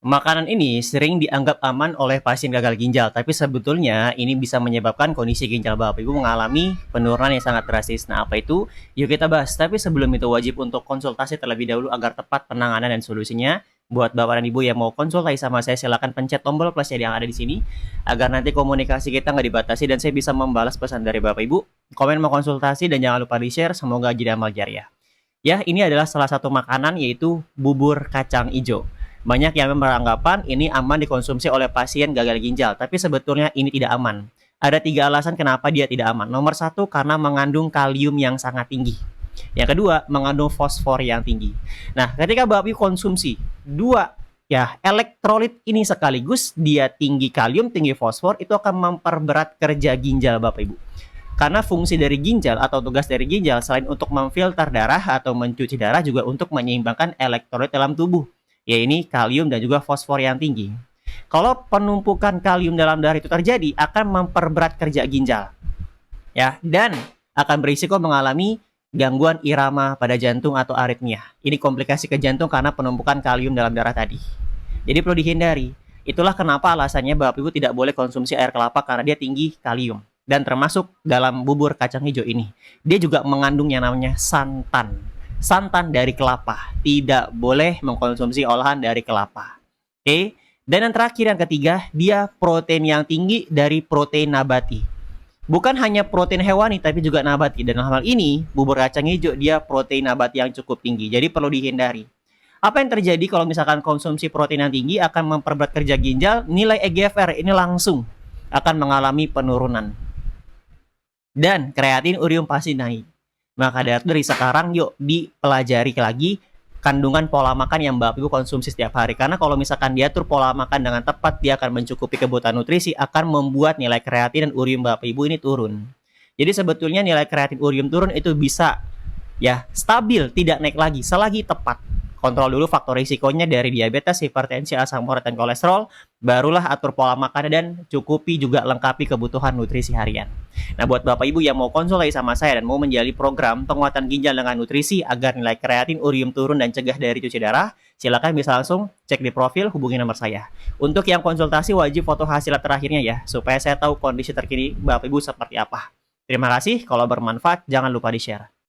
Makanan ini sering dianggap aman oleh pasien gagal ginjal, tapi sebetulnya ini bisa menyebabkan kondisi ginjal Bapak Ibu mengalami penurunan yang sangat drastis. Nah, apa itu? Yuk kita bahas. Tapi sebelum itu wajib untuk konsultasi terlebih dahulu agar tepat penanganan dan solusinya. Buat Bapak dan Ibu yang mau konsultasi sama saya, silakan pencet tombol plus yang ada di sini agar nanti komunikasi kita nggak dibatasi dan saya bisa membalas pesan dari Bapak Ibu. Komen mau konsultasi dan jangan lupa di-share. Semoga jadi amal jariah. Ya, ini adalah salah satu makanan yaitu bubur kacang hijau. Banyak yang beranggapan ini aman dikonsumsi oleh pasien gagal ginjal, tapi sebetulnya ini tidak aman. Ada 3 alasan kenapa dia tidak aman. Nomor 1, karena mengandung kalium yang sangat tinggi. Yang kedua, mengandung fosfor yang tinggi. Nah, ketika Bapak Ibu konsumsi dua elektrolit ini sekaligus, dia tinggi kalium, tinggi fosfor, itu akan memperberat kerja ginjal Bapak Ibu. Karena fungsi dari ginjal atau tugas dari ginjal selain untuk memfilter darah atau mencuci darah juga untuk menyeimbangkan elektrolit dalam tubuh, ya ini kalium dan juga fosfor yang tinggi. Kalau penumpukan kalium dalam darah itu terjadi, akan memperberat kerja ginjal, ya, dan akan berisiko mengalami gangguan irama pada jantung atau aritmia. Ini komplikasi ke jantung karena penumpukan kalium dalam darah tadi. Jadi perlu dihindari. Itulah kenapa alasannya Bapak Ibu tidak boleh konsumsi air kelapa karena dia tinggi kalium. Dan termasuk dalam bubur kacang hijau ini, dia juga mengandung yang namanya santan. Santan dari kelapa. Tidak boleh mengkonsumsi olahan dari kelapa. Oke. Dan yang terakhir, yang ketiga, dia protein yang tinggi dari protein nabati. Bukan hanya protein hewani, tapi juga nabati. Dan dalam hal ini, bubur kacang hijau dia protein nabati yang cukup tinggi. Jadi perlu dihindari. Apa yang terjadi kalau misalkan konsumsi protein yang tinggi akan memperberat kerja ginjal, nilai EGFR ini langsung akan mengalami penurunan. Dan kreatin urium pasti naik. Maka dari sekarang yuk dipelajari lagi kandungan pola makan yang Bapak Ibu konsumsi setiap hari. Karena kalau misalkan diatur pola makan dengan tepat, dia akan mencukupi kebutuhan nutrisi, akan membuat nilai kreatin dan urium Bapak Ibu ini turun. Jadi sebetulnya nilai kreatin urium turun itu bisa stabil, tidak naik lagi selagi tepat. Kontrol dulu faktor risikonya dari diabetes, hipertensi, asam urat, dan kolesterol. Barulah atur pola makan dan cukupi juga lengkapi kebutuhan nutrisi harian. Nah, buat Bapak Ibu yang mau konsultasi sama saya dan mau menjalani program penguatan ginjal dengan nutrisi agar nilai kreatin urium turun dan cegah dari cuci darah, silakan bisa langsung cek di profil, hubungi nomor saya. Untuk yang konsultasi wajib foto hasil terakhirnya ya, supaya saya tahu kondisi terkini Bapak Ibu seperti apa. Terima kasih, kalau bermanfaat jangan lupa di-share.